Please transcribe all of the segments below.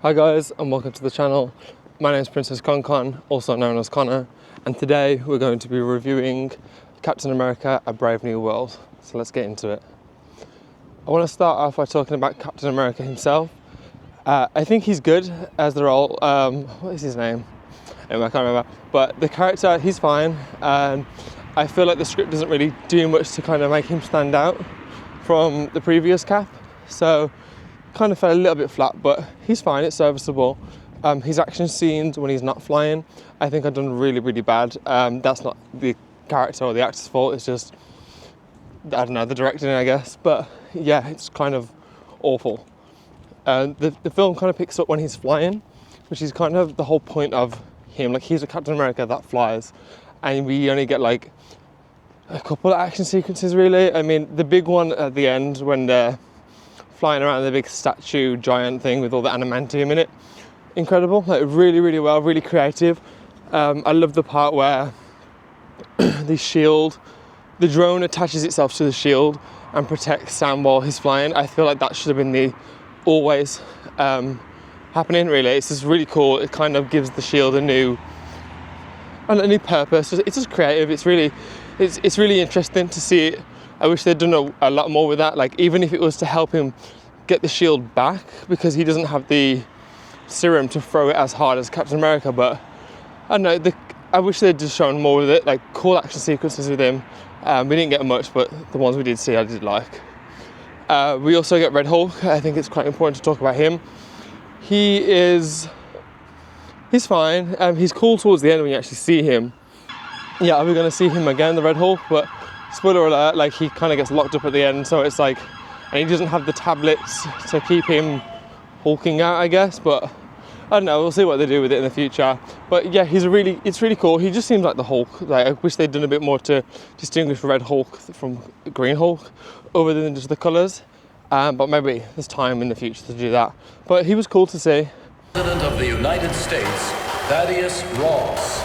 Hi guys, and welcome to the channel. My name is Princess Con, also known as Connor, and today we're going to be reviewing Captain America: A Brave New World. So let's get into it. I want to start off by talking about Captain America himself. I think he's good as the role. What is his name? Anyway, I can't remember. But the character, he's fine. I feel like the script doesn't really do much to kind of make him stand out from the previous Cap. So kind of fell a little bit flat, but he's fine, it's serviceable. His action scenes when he's not flying, I think are done really, really bad. That's not the character or the actor's fault, it's just, I don't know, the directing, I guess. But yeah, it's kind of awful. The film kind of picks up when he's flying, which is kind of the whole point of him. Like, he's a Captain America that flies, and we only get like a couple of action sequences really. I mean, the big one at the end when they're flying around the big statue giant thing with all the adamantium in it, incredible. Like, really, really well, really creative. I love the part where the drone attaches itself to the shield and protects Sam while he's flying. I feel like that should have been the always happening really. It's just really cool. It kind of gives the shield a new purpose. It's just creative. It's really interesting to see it. I wish they'd done a lot more with that, like even if it was to help him get the shield back, because he doesn't have the serum to throw it as hard as Captain America. But I don't know, I wish they'd just shown more with it, like cool action sequences with him. We didn't get much, but the ones we did see I did like. We also get Red Hulk. I think it's quite important to talk about him. He's fine. He's cool towards the end when you actually see him. Yeah, are we going to see him again, the Red Hulk? But spoiler alert, like, he kind of gets locked up at the end, so it's like, and he doesn't have the tablets to keep him hulking out, I guess. But I don't know, we'll see what they do with it in the future. But yeah, it's really cool. He just seems like the Hulk. Like, I wish they'd done a bit more to distinguish Red Hulk from Green Hulk, other than just the colours. But maybe there's time in the future to do that. But he was cool to see. President of the United States, Thaddeus Ross.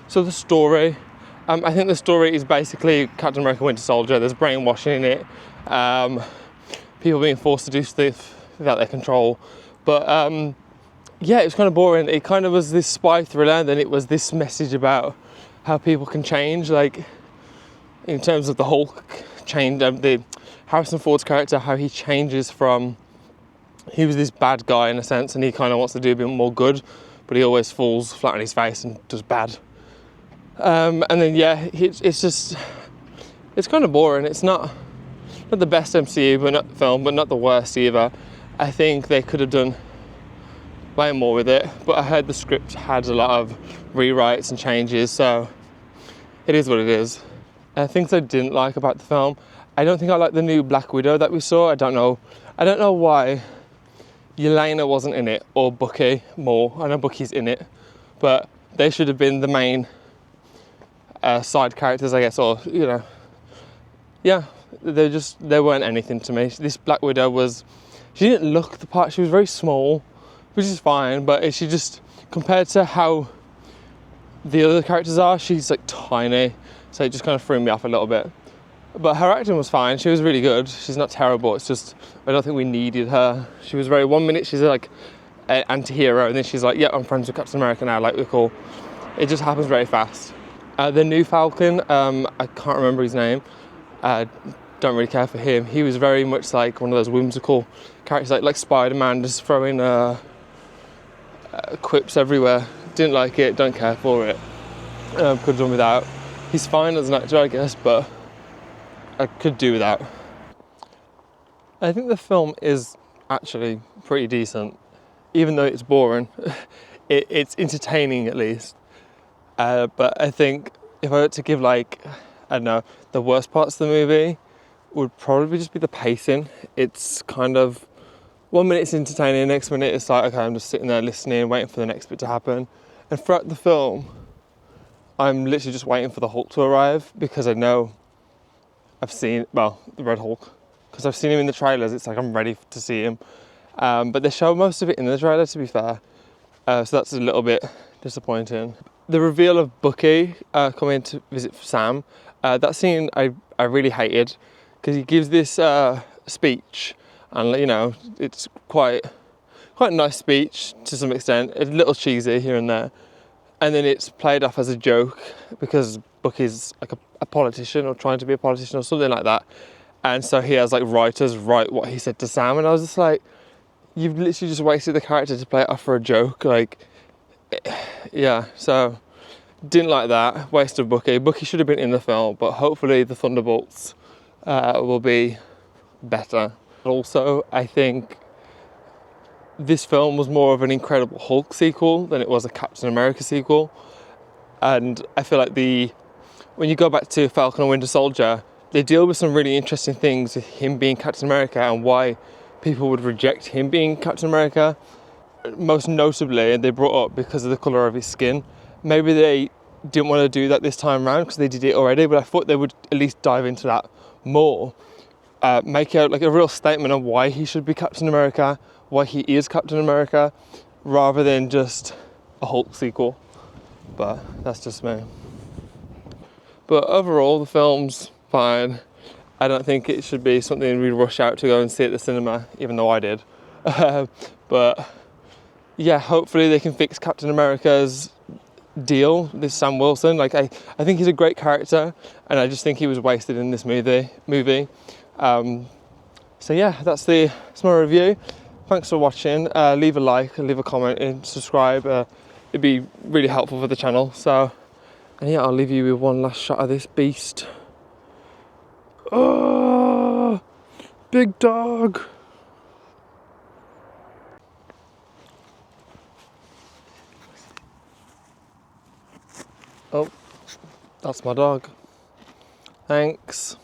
So the story, I think the story is basically Captain America: Winter Soldier. There's brainwashing in it, people being forced to do stuff without their control. But yeah, it was kind of boring. It kind of was this spy thriller, and then it was this message about how people can change, like in terms of the Hulk change, the Harrison Ford's character, how he changes from, he was this bad guy in a sense, and he kind of wants to do a bit more good, but he always falls flat on his face and does bad. And then yeah, it's kind of boring. It's not the best MCU film, but not the worst either. I think they could have done way more with it, but I heard the script had a lot of rewrites and changes, so it is what it is. Things I didn't like about the film, I don't think I like the new Black Widow that we saw. I don't know why Yelena wasn't in it, or Bucky more. I know Bucky's in it, but they should have been the main side characters, I guess, or, you know, yeah, they weren't anything to me. This Black Widow she didn't look the part. She was very small, which is fine, but she just, compared to how the other characters are, she's like tiny, so it just kind of threw me off a little bit. But her acting was fine. She was really good. She's not terrible. It's just, I don't think we needed her. She was very, 1 minute she's like an anti-hero, and then she's like, yeah, I'm friends with Captain America now, like, we're cool. It just happens very fast. The new Falcon, I can't remember his name. Don't really care for him. He was very much like one of those whimsical characters, like Spider-Man, just throwing quips everywhere. Didn't like it, don't care for it. Could have done without. He's fine as an actor, I guess, but I could do without. I think the film is actually pretty decent, even though it's boring. It's entertaining at least. But I think if I were to give, like, I don't know, the worst parts of the movie would probably just be the pacing. It's kind of, 1 minute it's entertaining, next minute it's like, okay, I'm just sitting there listening, waiting for the next bit to happen. And throughout the film, I'm literally just waiting for the Hulk to arrive, because I know the Red Hulk, because I've seen him in the trailers. It's like I'm ready to see him. But they show most of it in the trailer, to be fair. So that's a little bit disappointing. The reveal of Bucky coming to visit Sam, that scene I I really hated, because he gives this speech, and you know, it's quite a nice speech to some extent, a little cheesy here and there, and then it's played off as a joke because Bucky's like a politician or trying to be a politician or something like that, and so he has like writers write what he said to Sam, and I was just like, you've literally just wasted the character to play it off for a joke, like, yeah, so didn't like that, waste of Bucky. Bucky should have been in the film, but hopefully the Thunderbolts will be better. Also, I think this film was more of an Incredible Hulk sequel than it was a Captain America sequel, and I feel like when you go back to Falcon and Winter Soldier, they deal with some really interesting things with him being Captain America and why people would reject him being Captain America. Most notably, they brought up because of the colour of his skin. Maybe they didn't want to do that this time around because they did it already, but I thought they would at least dive into that more. Make out like a real statement of why he should be Captain America, why he is Captain America, rather than just a Hulk sequel. But that's just me. But overall, the film's fine. I don't think it should be something we'd rush out to go and see at the cinema, even though I did. But yeah, hopefully they can fix Captain America's deal, this Sam Wilson. Like I think he's a great character, and I just think he was wasted in this movie. So yeah, that's my review. Thanks for watching. Leave a like, leave a comment, and subscribe. It'd be really helpful for the channel. So, and yeah, I'll leave you with one last shot of this beast. Oh, big dog. Oh, that's my dog. Thanks.